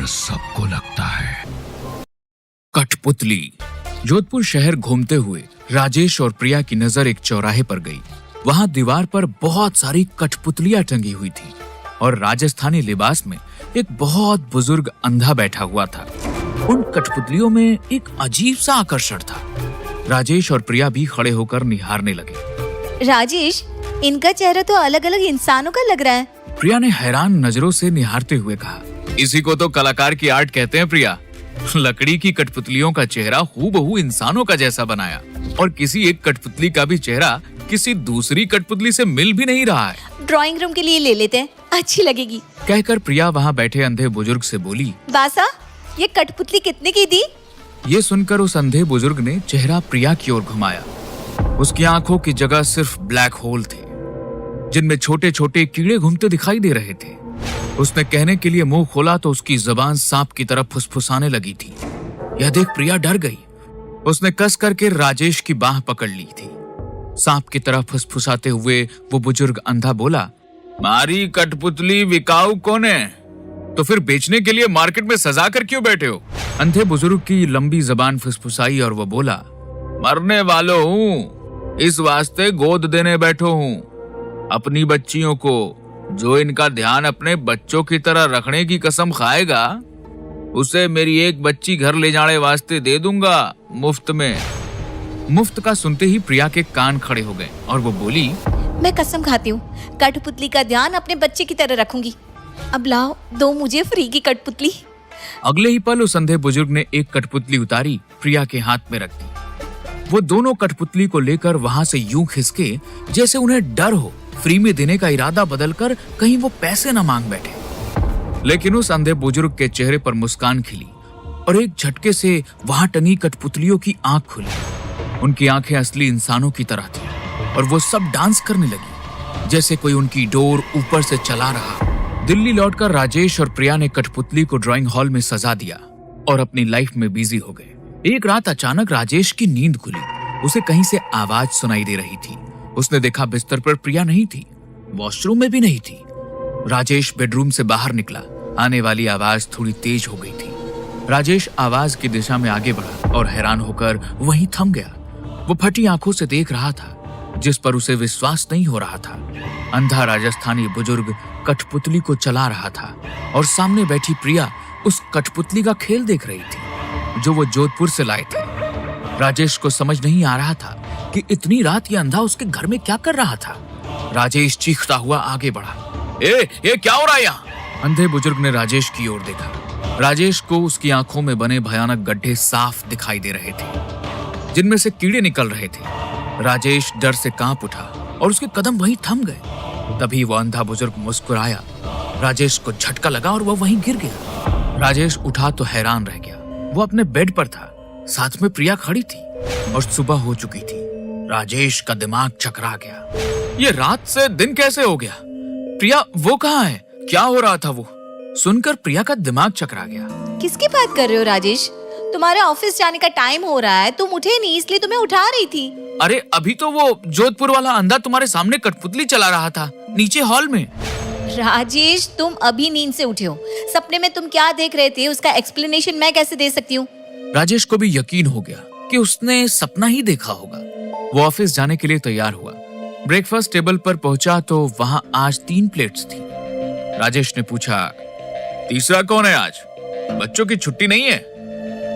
पर सबको लगता है। कठपुतली। जोधपुर शहर घूमते हुए राजेश और प्रिया की नजर एक चौराहे पर गई। वहां दीवार पर बहुत सारी कठपुतलियां टंगी हुई थी और राजस्थानी लिबास में एक बहुत बुजुर्ग अंधा बैठा हुआ था। उन कठपुतलियों में एक अजीब सा आकर्षण था। राजेश और प्रिया भी खड़े होकर निहारने लगे। राजेश, इनका चेहरा तो अलग अलग इंसानों का लग रहा है। प्रिया ने हैरान नजरों से निहारते हुए कहा, इसी को तो कलाकार की आर्ट कहते हैं प्रिया। लकड़ी की कठपुतलियों का चेहरा हूबहू इंसानों का जैसा बनाया और किसी एक कठपुतली का भी चेहरा किसी दूसरी कठपुतली से मिल भी नहीं रहा है। ड्राइंग रूम के लिए ले लेते हैं, अच्छी लगेगी। कहकर प्रिया वहाँ बैठे अंधे बुजुर्ग से बोली, बासा, ये कठपुतली कितने की थी? ये सुनकर उस अंधे बुजुर्ग ने चेहरा प्रिया की ओर घुमाया। उसकी आंखों की जगह सिर्फ ब्लैक होल थे, जिनमें छोटे छोटे कीड़े घूमते दिखाई दे रहे थे। उसने कहने के लिए मुंह खोला तो उसकी जबान सांप की तरफ फुसफुसाने लगी थी। यह देख प्रिया डर गई। उसने कस करके राजेश की बाह पकड़ ली थी। सांप की तरफ फुसफुसाते हुए वो बुजुर्ग अंधा बोला, मारी कठपुतली विकाऊ कौन है? तो फिर बेचने के लिए मार्केट में सजा कर क्यों बैठे हो? अंधे बुजुर्ग की लंबी जबान फुसफुसाई और वो बोला, मरने वालों हूँ, इस वास्ते गोद देने बैठो हूँ अपनी बच्चियों को। जो इनका ध्यान अपने बच्चों की तरह रखने की कसम खाएगा, उसे मेरी एक बच्ची घर ले जाने वास्ते दे दूंगा मुफ्त में। मुफ्त का सुनते ही प्रिया के कान खड़े हो गए और वो बोली, मैं कसम खाती हूँ कठपुतली का ध्यान अपने बच्चे की तरह रखूंगी। अब लाओ, दो मुझे फ्री की कठपुतली। अगले ही पल उस अंधे बुजुर्ग ने एक कठपुतली उतारी, प्रिया के हाथ में रख दी। वो दोनों कठपुतली को लेकर वहां से यूं खिसके जैसे उन्हें डर हो। फ्री में देने का इरादा बदलकर कहीं वो पैसे न मांग बैठे। लेकिन उस अंधे बुजुर्ग के चेहरे पर मुस्कान खिली और एक झटके से वहां टंगी कठपुतलियों की आंख खुली। उनकी आंखें असली इंसानों की तरह थी और वो सब डांस करने लगी जैसे कोई उनकी डोर ऊपर से चला रहा। दिल्ली लौटकर राजेश और प्रिया ने कठपुतली को ड्राइंग हॉल में सजा दिया और अपनी लाइफ में बिजी हो गए। एक रात अचानक राजेश की नींद खुली। उसे कहीं से आवाज सुनाई दे रही थी। उसने देखा बिस्तर पर प्रिया नहीं थी, वॉशरूम में भी नहीं थी। राजेश बेडरूम से बाहर निकला। आने वाली आवाज थोड़ी तेज हो गई थी। राजेश आवाज की दिशा में आगे बढ़ा और हैरान होकर वहीं थम गया। वो फटी आंखों से देख रहा था जिस पर उसे विश्वास नहीं हो रहा था। अंधा राजस्थानी बुजुर्ग कठपुतली को चला रहा था और सामने बैठी प्रिया उस कठपुतली का खेल देख रही थी जो वो जोधपुर से लाए थे। राजेश को समझ नहीं आ रहा था कि इतनी रात ये अंधा उसके घर में क्या कर रहा था। राजेश चीखता हुआ आगे बढ़ा, ये क्या हो रहा है यहाँ? अंधे बुजुर्ग ने राजेश की ओर देखा। राजेश को उसकी आंखों में बने भयानक गड्ढे साफ दिखाई दे रहे थे जिनमें से कीड़े निकल रहे थे। राजेश डर से कांप उठा और उसके कदम वहीं थम गए। तभी वो अंधा बुजुर्ग मुस्कुराया। राजेश को झटका लगा और वो वहीं गिर गया। राजेश उठा तो हैरान रह गया। वो अपने बेड पर था, साथ में प्रिया खड़ी थी और सुबह हो चुकी थी। राजेश का दिमाग चकरा गया। ये रात से दिन कैसे हो गया? प्रिया वो कहाँ है? क्या हो रहा था वो? सुनकर प्रिया का दिमाग चकरा गया। किसकी बात कर रहे हो राजेश? तुम्हारे ऑफिस जाने का टाइम हो रहा है, तुम उठे नहीं इसलिए तुम्हें उठा रही थी। अरे अभी तो वो जोधपुर वाला अंधा तुम्हारे सामने कठपुतली चला रहा था नीचे हॉल में। राजेश, तुम अभी नींद से उठे हो। सपने में तुम क्या देख रहे थे उसका एक्सप्लेनेशन मैं कैसे दे सकती हूँ? राजेश को भी यकीन हो गया कि उसने सपना ही देखा होगा। वो ऑफिस जाने के लिए तैयार हुआ। ब्रेकफास्ट टेबल पर पहुंचा तो वहां आज 3 प्लेट्स थी। राजेश ने पूछा, तीसरा कौन है आज? बच्चों की छुट्टी नहीं है?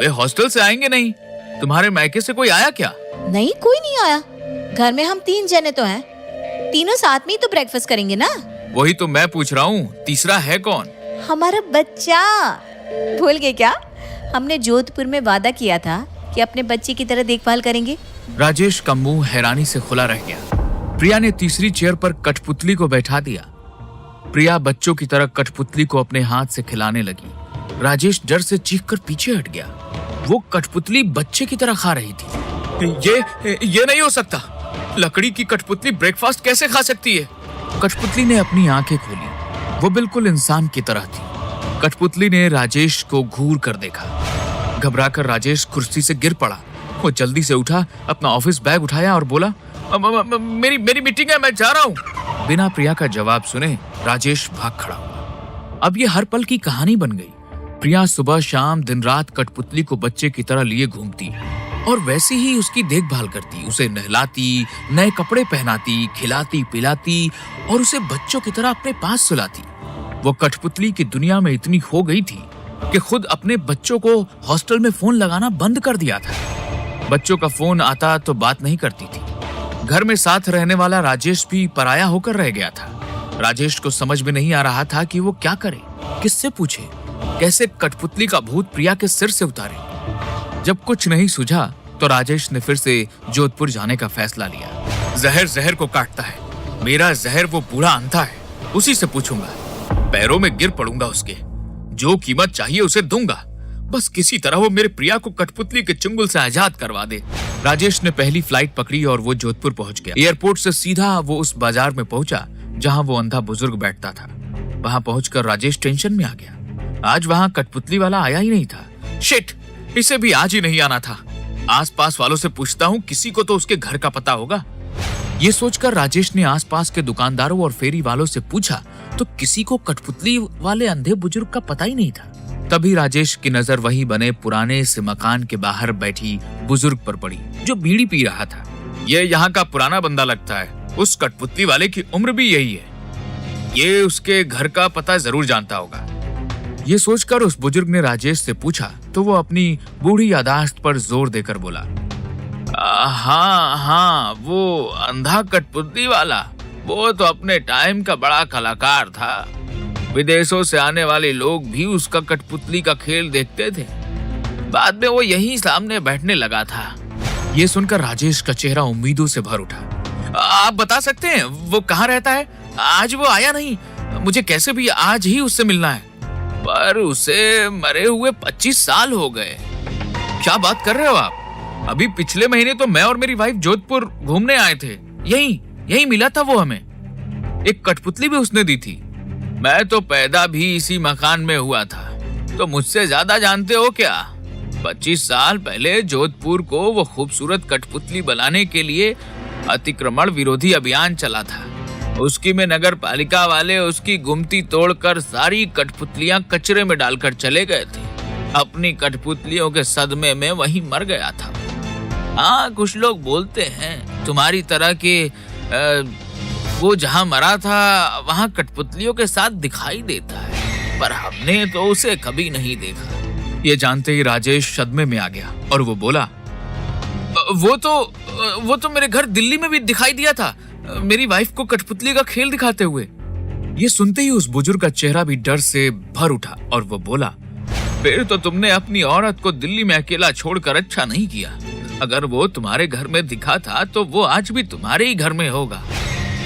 वे हॉस्टल से आएंगे नहीं? तुम्हारे मायके से कोई आया क्या? नहीं, कोई नहीं आया। घर में हम 3 जने तो हैं। तीनों साथ में ही तो ब्रेकफास्ट करेंगे ना। वही तो मैं पूछ रहा हूँ, तीसरा है कौन? हमारा बच्चा। भूल गए क्या? हमने जोधपुर में वादा किया था कि अपने बच्चे की तरह देखभाल करेंगे। राजेश का मुंह हैरानी से खुला रह गया। प्रिया ने तीसरी चेयर पर कठपुतली को बैठा दिया। प्रिया बच्चों की तरह कठपुतली को अपने हाथ से खिलाने लगी। राजेश डर से चीखकर पीछे हट गया। वो कठपुतली बच्चे की तरह खा रही थी। ये नहीं हो सकता। लकड़ी की कठपुतली ब्रेकफास्ट कैसे खा सकती है? कठपुतली ने अपनी आंखें खोली। वो बिल्कुल इंसान की तरह थी। कठपुतली ने राजेश को घूर कर देखा। घबराकर राजेश कुर्सी से गिर पड़ा। वो जल्दी से उठा, अपना ऑफिस बैग उठाया और बोला, मेरी मीटिंग है, मैं जा रहा हूँ। बिना प्रिया का जवाब सुने राजेश भाग खड़ा हुआ। अब ये हर पल की कहानी बन गई। प्रिया सुबह शाम दिन रात कठपुतली को बच्चे की तरह लिए घूमती और वैसे ही उसकी देखभाल करती, उसे नहलाती, नए कपड़े पहनाती, खिलाती पिलाती और उसे बच्चों की तरह अपने पास सुलाती। वो कठपुतली की दुनिया में इतनी खो गई थी कि खुद अपने बच्चों को हॉस्टल में फोन लगाना बंद कर दिया था। बच्चों का फोन आता तो बात नहीं करती थी। घर में साथ रहने वाला राजेश भी पराया होकर रह गया था। राजेश को समझ में नहीं आ रहा था कि वो क्या करे, किससे पूछे, कैसे कठपुतली का भूत प्रिया के सिर से उतारे। जब कुछ नहीं सूझा तो राजेश ने फिर से जोधपुर जाने का फैसला लिया। जहर जहर को काटता है, मेरा जहर वो बूढ़ा अंधा है, उसी से पूछूंगा, पैरों में गिर पड़ूंगा उसके, जो कीमत चाहिए उसे दूंगा, बस किसी तरह वो मेरे प्रिया को कठपुतली के चुंगल से आजाद करवा दे। राजेश ने पहली फ्लाइट पकड़ी और वो जोधपुर पहुंच गया। एयरपोर्ट से सीधा वो उस बाजार में पहुंचा जहां वो अंधा बुजुर्ग बैठता था। वहां पहुंचकर राजेश टेंशन में आ गया। आज वहां कठपुतली वाला आया ही नहीं था। शिट, इसे भी आज ही नहीं आना था। आसपास वालों से पूछता हूँ, किसी को तो उसके घर का पता होगा। ये सोचकर राजेश ने आसपास के दुकानदारों और फेरी वालों से पूछा तो किसी को कठपुतली वाले अंधे बुजुर्ग का पता ही नहीं था। तभी राजेश की नजर वही बने पुराने से मकान के बाहर बैठी बुजुर्ग पर पड़ी जो बीड़ी पी रहा था। ये यहाँ का पुराना बंदा लगता है, उस कठपुतली वाले की उम्र भी यही है, ये उसके घर का पता जरूर जानता होगा। ये सोचकर उस बुजुर्ग ने राजेश से पूछा तो वो अपनी बूढ़ी यादाश्त पर जोर देकर बोला, हाँ, वो अंधा कठपुतली वाला, वो तो अपने टाइम का बड़ा कलाकार था। विदेशों से आने वाले लोग भी उसका कठपुतली का खेल देखते थे। बाद में वो यहीं सामने बैठने लगा था। ये सुनकर राजेश का चेहरा उम्मीदों से भर उठा। आप बता सकते हैं वो कहाँ रहता है? आज वो आया नहीं, मुझे कैसे भी आज ही उससे मिलना है। पर उसे मरे हुए 25 साल हो गए। क्या बात कर रहे हो आप? अभी पिछले महीने तो मैं और मेरी वाइफ जोधपुर घूमने आए थे, यही मिला था वो हमें। एक कठपुतली भी उसने दी थी। मैं तो पैदा भी इसी मकान में हुआ था, तो मुझसे ज्यादा जानते हो क्या? 25 साल पहले जोधपुर को वो खूबसूरत कठपुतली बनाने के लिए अतिक्रमण विरोधी अभियान चला था। उसकी में नगर पालिका वाले उसकी गुमती तोड़कर सारी कठपुतलियां कचरे में डालकर चले गए थे। अपनी कठपुतलियों के सदमे में वहीं मर गया था। हाँ, कुछ लोग बोलते हैं तुम्हारी तरह के वो जहाँ मरा था वहाँ कठपुतलियों के साथ दिखाई देता है, पर हमने तो उसे कभी नहीं देखा। ये जानते ही राजेश सदमे में आ गया और वो बोला, वो तो मेरे घर दिल्ली में भी दिखाई दिया था, मेरी वाइफ को कठपुतली का खेल दिखाते हुए। ये सुनते ही उस बुजुर्ग का चेहरा भी डर से भर उठा और वो बोला, फिर तो तुमने अपनी औरत को दिल्ली में अकेला छोड़कर अच्छा नहीं किया। अगर वो तुम्हारे घर में दिखा था तो वो आज भी तुम्हारे ही घर में होगा।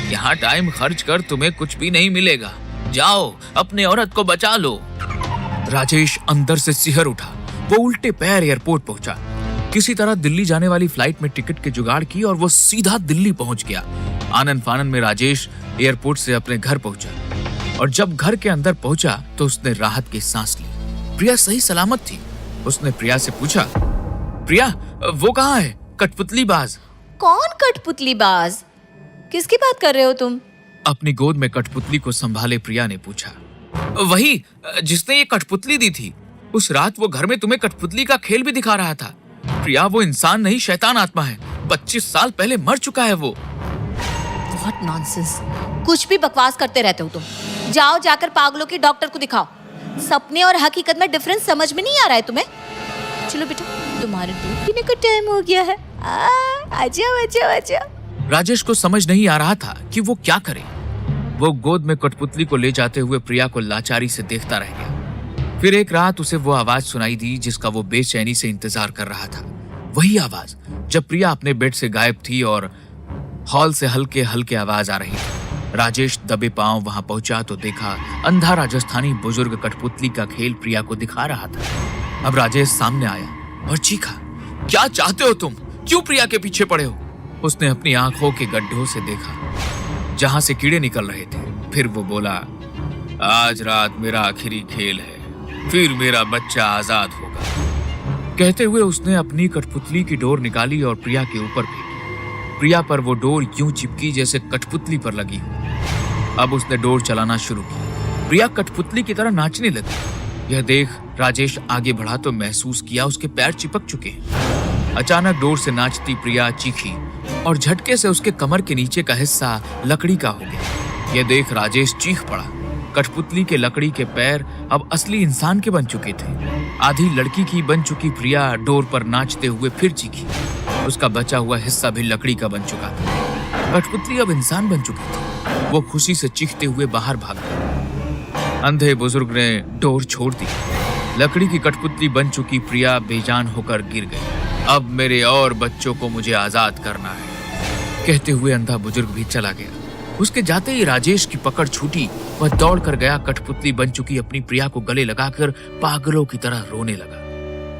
यहाँ टाइम खर्च कर तुम्हें कुछ भी नहीं मिलेगा। जाओ अपने औरत को बचा लो। राजेश अंदर से सिहर उठा। वो उल्टे पैर एयरपोर्ट पहुंचा। किसी तरह दिल्ली जाने वाली फ्लाइट में टिकट के जुगाड़ की और वो सीधा दिल्ली पहुंच गया। आनन फानन में राजेश एयरपोर्ट से अपने घर पहुंचा और जब घर के अंदर पहुंचा तो उसने राहत की सांस ली। प्रिया सही सलामत थी। उसने प्रिया से पूछा, प्रिया वो कहाँ है कठपुतली बाज? कौन कठपुतली बाज? किसकी बात कर रहे हो तुम? अपनी गोद में कठपुतली को संभाले प्रिया ने पूछा। वही जिसने ये कठपुतली दी थी। उस रात वो घर में तुम्हें कठपुतली का खेल भी दिखा रहा था। प्रिया वो इंसान नहीं, शैतान आत्मा है। 25 साल पहले मर चुका है वो। What nonsense! कुछ भी बकवास करते रहते हो तुम। जाओ जाकर पागलों के डॉक्टर को दिखाओ। सपने और हकीकत में डिफरेंस समझ में नहीं आ रहा है तुम्हें? चलो बेटा, तुम्हारे दूध पीने का टाइम हो गया है। आजा। राजेश को समझ नहीं आ रहा था कि वो क्या करे। वो गोद में कठपुतली को ले जाते हुए प्रिया को लाचारी से देखता रह गया। फिर एक रात उसे वो आवाज सुनाई दी जिसका वो बेचैनी से इंतजार कर रहा था। वही आवाज जब प्रिया अपने बेड से गायब थी और हॉल से हल्के हल्के आवाज आ रही थी। राजेश दबे पांव वहां पहुंचा तो देखा अंधा राजस्थानी बुजुर्ग कठपुतली का खेल प्रिया को दिखा रहा था। अब राजेश सामने आया और चीखा, क्या चाहते हो तुम? क्यों प्रिया के पीछे पड़े हो? उसने अपनी आंखों के गड्ढों से देखा जहां से कीड़े निकल रहे थे। फिर वो बोला, आज रात मेरा आखिरी खेल है, फिर मेरा बच्चा आजाद होगा। कहते हुए उसने अपनी कठपुतली की डोर निकाली और प्रिया के ऊपर फेंकी। प्रिया पर वो डोर यूं चिपकी जैसे कठपुतली पर लगी हो। अब उसने डोर चलाना शुरू की। प्रिया कठपुतली की तरह नाचने लगी। यह देख राजेश आगे बढ़ा तो महसूस किया उसके पैर चिपक चुके हैं। अचानक डोर से नाचती प्रिया चीखी और झटके से उसके कमर के नीचे का हिस्सा लकड़ी का हो गया। यह देख राजेश चीख पड़ा। कठपुतली के लकड़ी के पैर अब असली इंसान के बन चुके थे। आधी लड़की की बन चुकी प्रिया डोर पर नाचते हुए फिर चीखी। उसका बचा हुआ हिस्सा भी लकड़ी का बन चुका था। कठपुतली अब इंसान बन चुकी थी। वो खुशी से चीखते हुए बाहर भाग गया। अंधे बुजुर्ग ने डोर छोड़ दी। लकड़ी की कठपुतली बन चुकी प्रिया बेजान होकर गिर गई। अब मेरे और बच्चों को मुझे आजाद करना है, कहते हुए अंधा बुजुर्ग भी चला गया। उसके जाते ही राजेश की पकड़ छूटी। वह दौड़ कर गया, कठपुतली बन चुकी अपनी प्रिया को गले लगाकर पागलों की तरह रोने लगा।